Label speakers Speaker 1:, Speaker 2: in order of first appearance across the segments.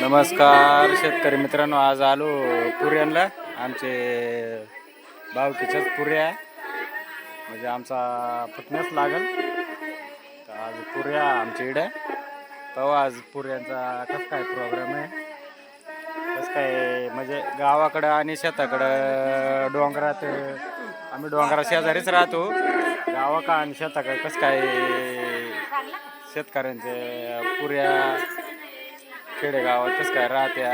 Speaker 1: नमस्कार शेतकरी मित्रांनो, आज आलो पुऱ्यांना. आमचे भावकीच्याच पुऱ्या म्हणजे आमचा फुटण्यास लागल. तर आज पुऱ्या आमच्या इकडे तेव्हा आज पुऱ्यांचा कसं काय प्रोग्राम आहे, कसं काय म्हणजे गावाकडं आणि शेताकडं डोंगरात. आम्ही डोंगरा शेजारीच राहतो. गावाकडं आणि शेताकडं कसं काय शेतकऱ्यांचे पुऱ्या खेडेगावात कसं काय राहत्या,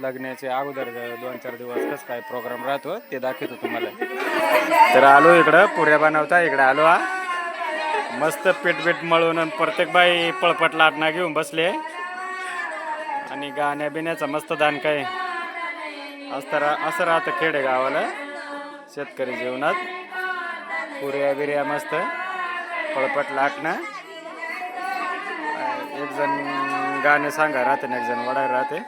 Speaker 1: लग्नाचे अगोदर 2-4 दिवस कसं काय प्रोग्राम राहतो ते दाखवतो तुम्हाला. तर आलो इकडं पुऱ्या बनवता, इकडे आलो. मस्त पीठ मळून आणि प्रत्येक बाई पळपट लाटणा घेऊन बसले आणि गाण्या बिण्याचं मस्त दान काय असं राहतं खेडेगावाला शेतकरी जीवनात. पुऱ्या बिऱ्या मस्त पळपट लाटणं. एक जण गाणे सांगा राहते आणि एक जण वडाय राहते.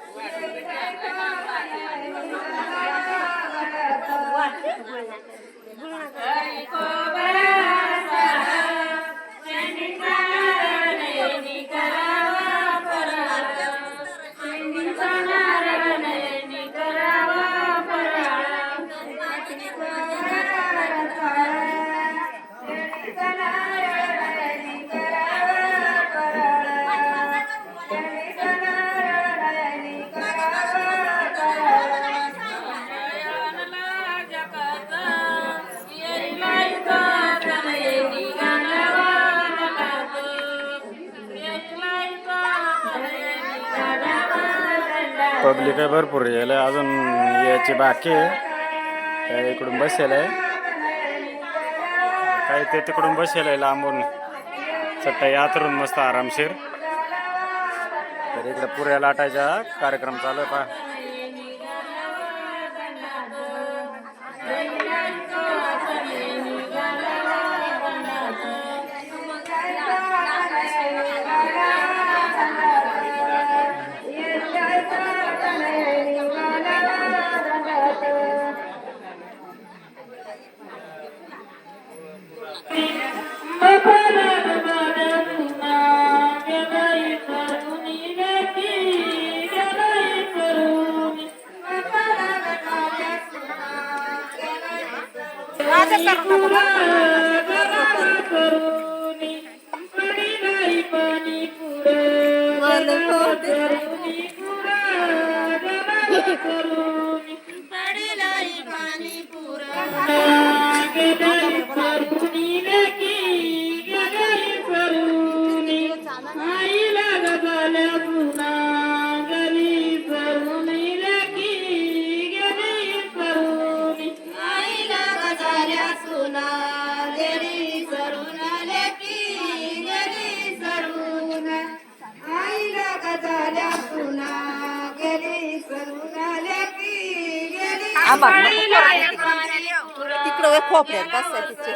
Speaker 1: पब्लिक आहे भरपूर यायला, अजून याची बाकी आहे. काही इकडून बसेल आहे, काही ते तिकडून बसेल आहे लांबून चट्टाई आतरून मस्त आरामशीर. तर इकडे पुऱ्या लाटायचा कार्यक्रम चालू आहे पहा.
Speaker 2: तिकडं खोपऱ्यात बसायचं.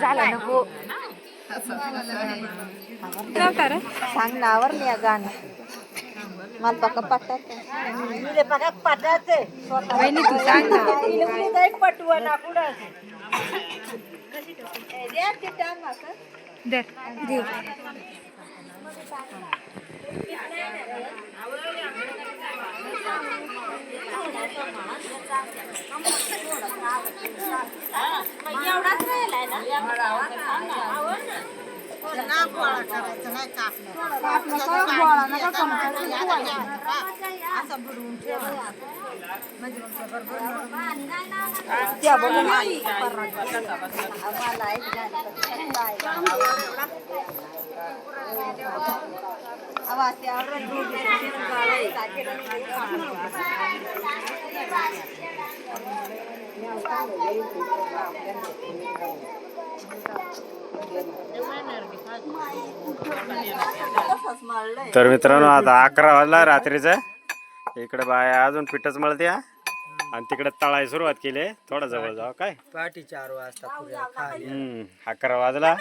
Speaker 2: झाला नको सांग ना आवर नाही गाणं. मला पक्का पटात तू सांग ना पटवा ना कुठं
Speaker 1: तर मित्रांनो, आता 11 वाजला रात्रीचं. इकडे बाया अजून पिठच मळते आणि तिकडे तळायला सुरुवात केली. थोडा जवळ जाऊ काय,
Speaker 3: पाठी 4 वाजता
Speaker 1: 11 वाजला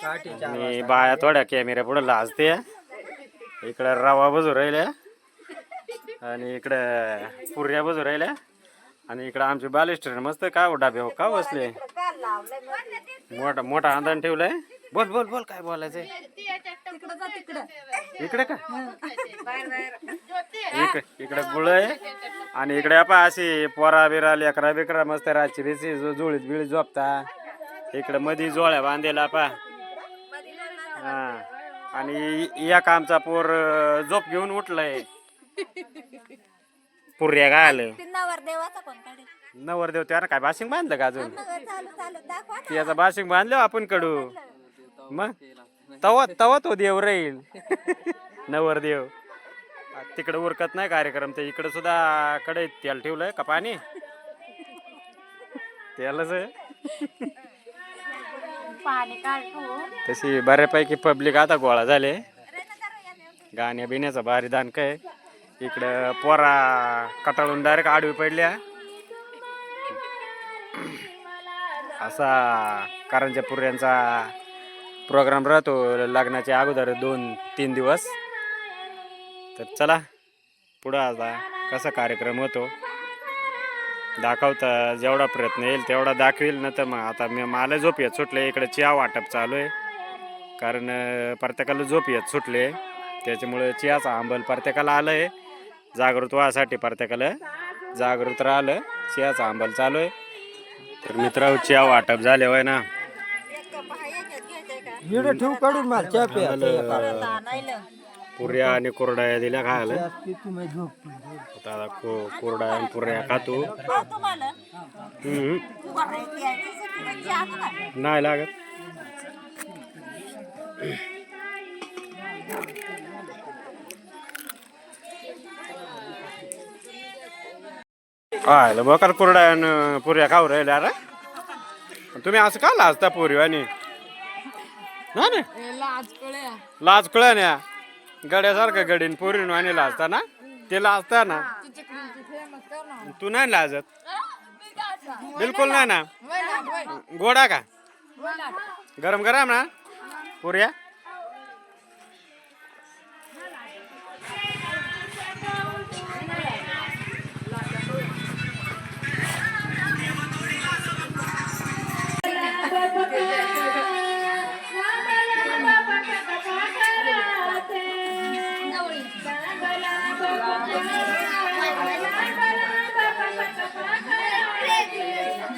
Speaker 1: आणि बाया थोड्या कॅमेऱ्या पुढे लाजते. इकडं रवा बजू राहिल्या आणि इकडं पुऱ्या बजू राहिल्या आणि इकडं आमचे बालिस्टर मस्त काय डाबे हो का बसले. मोठा मोठा अंदान ठेवलाय. बोल बोल बोल काय बोलायचंय. इकडे का इकडे गुळ आहे आणि इकडे आपण अशी पोरा बिरा लेकरा बिकरा मस्त रातची बिची जुळीत बिळीत झोपता. इकडे मधी जोळ्या बांधेला पा. हा आणि एक आमचा पोर झोप घेऊन उठलाय. पुऱ्या काय आलं नवरदेव त्याला काय बाशिंग बांधलं का अजून. त्याचा बाशिंग बांधलं आपण कडू मग तवत तवत हो देव राहील. नवरदेव तिकडे उरकत नाही कार्यक्रम. तर इकडे सुद्धा कडे तेल ठेवलंय का पाणी तेलच आहे. तशी बऱ्यापैकी पब्लिक आता गोळा झाले. गाण्या बिण्याचा भारी दान काय. इकडं पोरा कटाळून डायरेक्ट आडवी पडल्या. असा कारंजा पुऱ्यांचा प्रोग्राम राहतो लग्नाच्या अगोदर 2-3 दिवस. तर चला पुढं आता कसा कार्यक्रम होतो दाखवता जेवढा प्रयत्न येईल तेवढा दाखवेल. ना तर मग आता मला झोप येत सुटले. इकडे चहा वाटप चालू आहे कारण प्रत्येकाला झोप येत सुटले. त्याच्यामुळे चहाचा अंबल प्रत्येकाला आलं आहे. जागृत व्हासाठी प्रत्येकाला जागृत राहिलं. चहाचा अंबल चालू आहे. तर मित्र चहा वाटप झाले होय ना.
Speaker 3: ठेवू काढून मला चहा प्या.
Speaker 1: पुऱ्या आणि कुरड्या दिल्या खायला. आता कुरड्या आणि पुऱ्या खातो. नाही लागत. हा बकर कुरड्या आणि पुऱ्या खाऊ राहिल्या. अरे तुम्ही असं का लाजता पुरी आणि लाज कळ ना गड्यासारखं गडीन पोरीन आणि लाजता ना ते लाजता ना. तू नाही लाजत बिलकुल नाही ना. गोडा का गरम गरम ना पुऱ्या.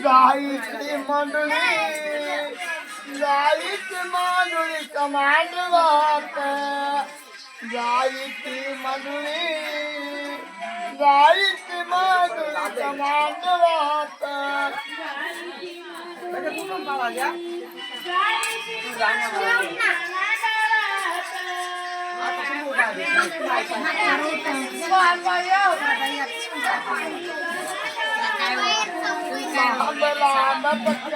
Speaker 3: जायची मंडळी कमांड वाट. जायची मंडळी कमांड वाट. लांब लांब पत्र